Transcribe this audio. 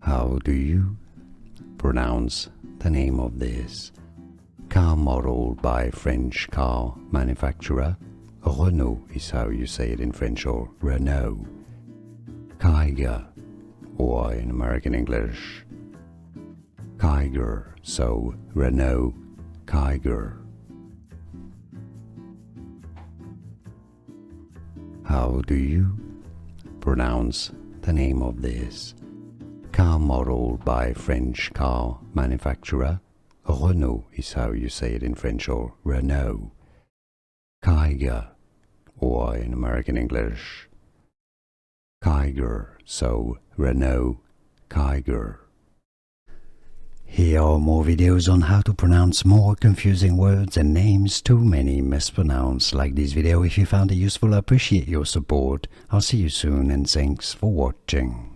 How do you pronounce the name of this car model by French car manufacturer? Renault is how you say it in French, or Renault. Kiger, or in American English, Kiger, so Renault Kiger. How do you pronounce the name of this car model by French car manufacturer? Renault is how you say it in French, or Renault. Kiger, or in American English, Kiger, so Renault Kiger. Here are more videos on how to pronounce more confusing words and names too many mispronounced. Like this video if you found it useful. I appreciate your support. I'll see you soon and thanks for watching.